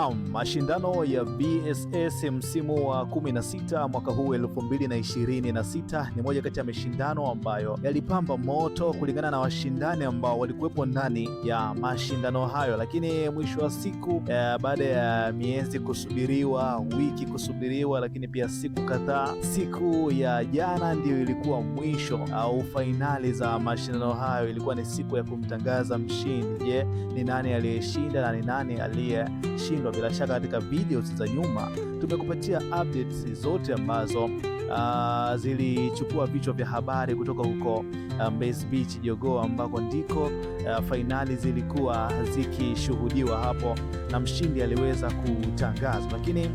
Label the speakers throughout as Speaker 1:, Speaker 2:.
Speaker 1: Naam, mashindano ya BSS msimu wa 16 mwaka huu 2026 ni moja kati ya mashindano ambayo yalipamba moto kulingana na washindani ambao walikuwepo ndani ya mashindano hayo, lakini mwisho wa siku baada ya miezi kusubiriwa, wiki kusubiriwa, lakini pia siku kadhaa, siku ya jana ndio ilikuwa mwisho au fainali za mashindano hayo. Ilikuwa ni siku ya kumtangaza mshindi. Je, ni nani aliyeshinda na ni nani aliyeshindwa? Bila shaka katika videos za nyuma tumekupatia updates zote ambazo zilichukua vichwa vya habari kutoka huko Mbezi Beach Jogoo, ambako ndiko fainali zilikuwa zikishuhudiwa hapo na mshindi aliweza kutangazwa, lakini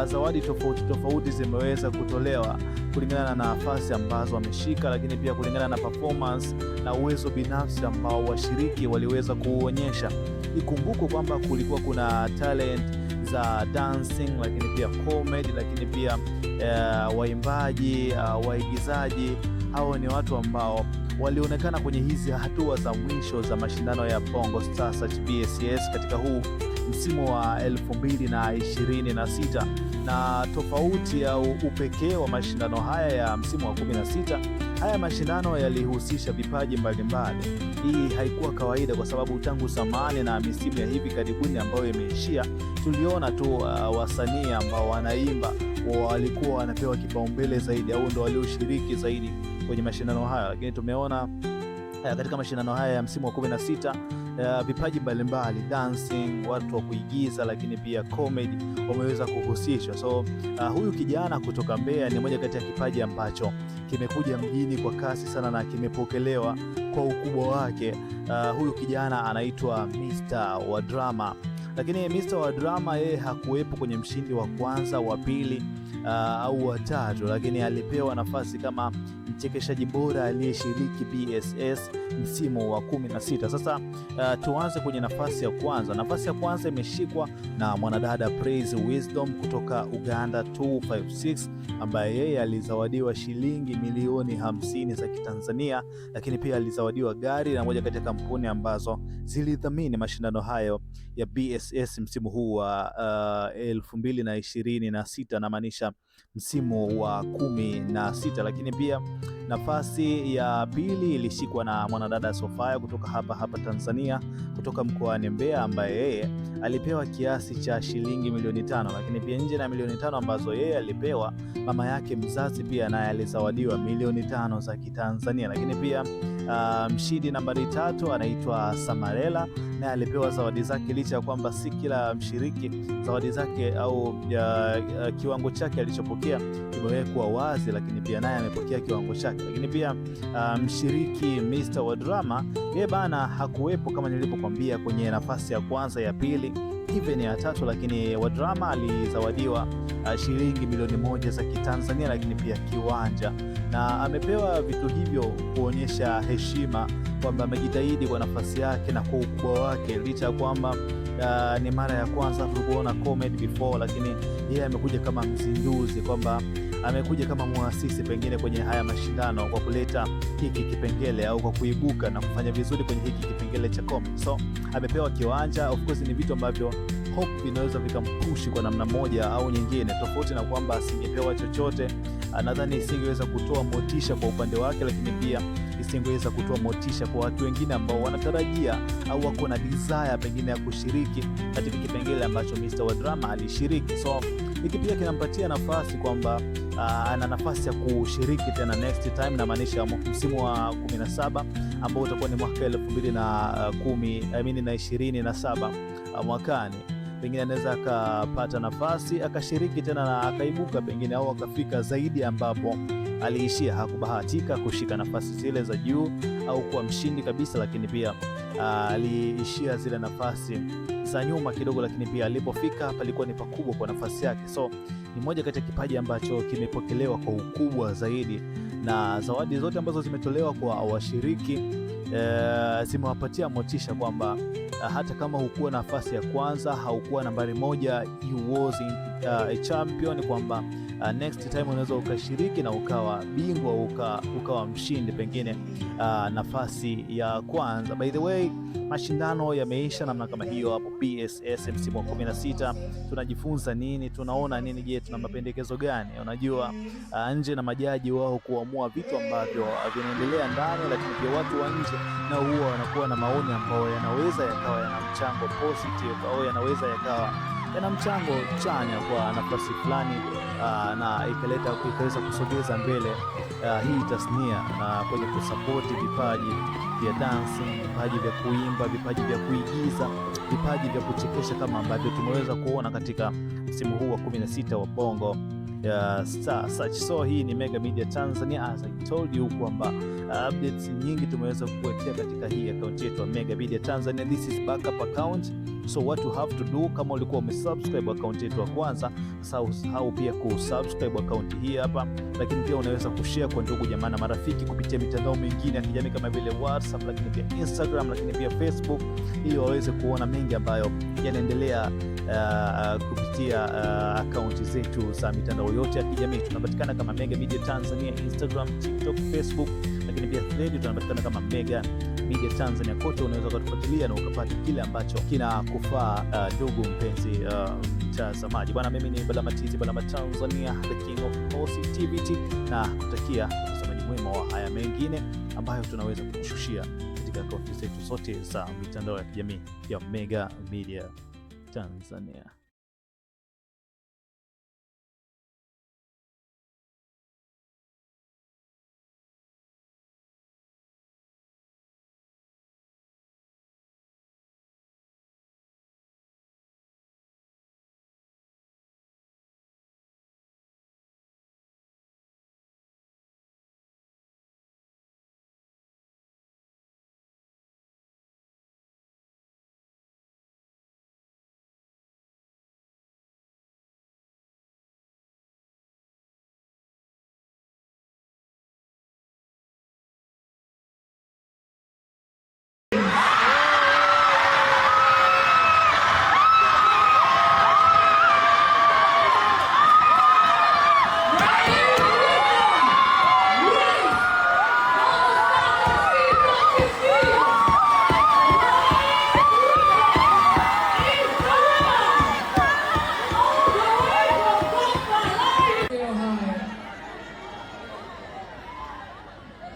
Speaker 1: zawadi tofauti zimeweza kutolewa kulingana na nafasi ambazo wameshika, lakini pia kulingana na performance na uwezo binafsi ambao washiriki waliweza kuonyesha. Ikumbukwe kwamba kulikuwa kuna talent za dancing, lakini pia comedy, lakini pia waimbaji, waigizaji. Hao ni watu ambao walionekana kwenye hizi hatua za mwisho za mashindano ya Bongo Star Search BSS katika huu msimu wa 2026, na tofauti au upekee wa mashindano haya ya msimu wa 16, haya mashindano yalihusisha vipaji mbalimbali. Hii haikuwa kawaida kwa sababu tangu zamani na misimu ya hivi karibuni ambayo imeishia, tuliona tu wasanii ambao wanaimba walikuwa wanapewa kipaumbele zaidi au ndo walioshiriki zaidi kwenye mashindano haya, lakini tumeona katika mashindano haya ya msimu wa 16 vipaji mbalimbali, dancing, watu wa kuigiza, lakini pia comedy wameweza kuhusishwa. So huyu kijana kutoka Mbeya ni moja kati ya kipaji ambacho kimekuja mjini kwa kasi sana na kimepokelewa kwa ukubwa wake. Huyu kijana anaitwa Mr. wa Drama, lakini Mr. wa Drama yeye hakuwepo kwenye mshindi wa kwanza, wa pili au wa tatu, lakini alipewa nafasi kama mchekeshaji bora aliyeshiriki BSS msimu wa 16. Sasa tuanze kwenye nafasi ya kwanza. Nafasi ya kwanza imeshikwa na mwanadada Praise Wisdom kutoka Uganda 256, ambaye yeye alizawadiwa shilingi milioni 50 za Kitanzania, lakini pia alizawadiwa gari na moja kati ya kampuni ambazo zilidhamini mashindano hayo ya BSS msimu huu wa 2026, na maanisha msimu wa 16. Lakini pia nafasi ya pili ilishikwa na mwanadada Sofia kutoka hapa Tanzania, kutoka mkoani Mbeya, ambaye yeye alipewa kiasi cha shilingi milioni 5, lakini pia nje na milioni 5 ambazo yeye alipewa, mama yake mzazi pia naye alizawadiwa milioni 5 za Kitanzania. Lakini pia mshindi nambari 3 anaitwa Samarela, naye alipewa zawadi zake, licha ya kwamba si kila mshiriki zawadi zake au kiwango chake alichopokea kimewekwa wazi, lakini pia naye amepokea kiwango chake. Lakini pia mshiriki Mr. wa Drama yeye bana hakuwepo kama nilipokuambia kwenye nafasi ya kwanza, ya pili, even ya tatu, lakini wa Drama alizawadiwa shilingi milioni 1 za Kitanzania, lakini pia kiwanja, na amepewa vitu hivyo kuonyesha heshima kwamba amejitahidi kwa nafasi yake na kwa ukubwa wake, licha ya kwamba ni mara ya kwanza tulipoona comedy before, lakini yeye amekuja kama mzinduzi, kwamba amekuja kama muasisi pengine kwenye haya mashindano kwa kuleta hiki kipengele au kwa kuibuka na kufanya vizuri kwenye hiki kipengele cha comedy. So amepewa kiwanja. Of course ni vitu ambavyo hope vinaweza vikampushi kwa namna moja au nyingine, tofauti na kwamba asingepewa chochote. Nadhani isingeweza kutoa motisha kwa upande wake, lakini pia isingeweza kutoa motisha kwa watu wengine ambao wanatarajia au wako na desire pengine ya kushiriki katika kipengele ambacho Mr. wa Drama alishiriki. So hiki pia kinampatia nafasi kwamba ana nafasi ya kushiriki tena next time, na maanisha msimu wa 17 ambao utakuwa ni mwaka 2027 mwakani, pengine anaweza akapata nafasi akashiriki tena na akaibuka pengine, au akafika zaidi ambapo aliishia. Hakubahatika kushika nafasi zile za juu au kuwa mshindi kabisa, lakini pia aliishia zile nafasi za nyuma kidogo, lakini pia alipofika palikuwa ni pakubwa kwa nafasi yake. So ni moja kati ya kipaji ambacho kimepokelewa kwa ukubwa zaidi, na zawadi zote ambazo zimetolewa kwa washiriki zimewapatia motisha kwamba hata kama hukuwa nafasi ya kwanza, haukuwa nambari moja, you was a champion, kwamba next time unaweza ukashiriki na ukawa bingwa, ukawa mshindi, pengine nafasi ya kwanza. By the way, mashindano yameisha namna kama hiyo hapo BSS msimu wa 16. Tunajifunza nini? Tunaona nini? Je, tuna mapendekezo gani? Unajua, nje na majaji wao kuamua vitu ambavyo vinaendelea ndani, lakini pia watu wa nje na huwa wanakuwa na maoni ambayo yanaweza yakawa yana mchango positive au yanaweza yakawa yana mchango chanya kwa nafasi fulani, na ikaweza kusogeza mbele hii tasnia kwenye kusapoti vipaji vya dancing, vipaji vya kuimba, vipaji vya kuigiza, vipaji vya kuchekesha kama ambavyo tumeweza kuona katika msimu huu wa 16 wa Bongo Star Search. So hii ni Mega Media Tanzania, as I told you kwamba updates nyingi tumeweza kuwekea katika hii account yetu ya Mega Media Tanzania. This is backup account, so what you have to do, kama ulikuwa umesubscribe account yetu ya kwanza, sasa usahau pia kusubscribe account hii hapa, lakini pia unaweza kushare kwa ndugu jamaa na marafiki kupitia mitandao mingine ya kijamii kama vile WhatsApp, lakini pia Instagram, lakini pia Facebook, ili waweze kuona mengi ambayo yanaendelea kupitia account zetu za mitandao yote ya kijamii. Tunapatikana kama Mega Media Tanzania, Instagram, TikTok, Facebook, lakini pia Thread tunapatikana kama Mega Media Tanzania. Kote unaweza kutufuatilia na ukapata kile ambacho kinakufaa, ndugu mpenzi mtazamaji. Bwana, mimi ni Balamatizi, Balama Tanzania, the king of positivity, na kutakia utazamaji mwema wa haya mengine ambayo tunaweza kukushushia katika akaunti zetu zote za mitandao ya kijamii ya Mega Media Tanzania.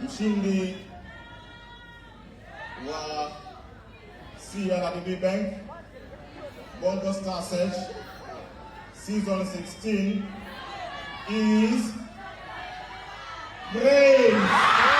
Speaker 2: Mshindi wa CRDB Bank Bongo Star Search Season 16 is Brains.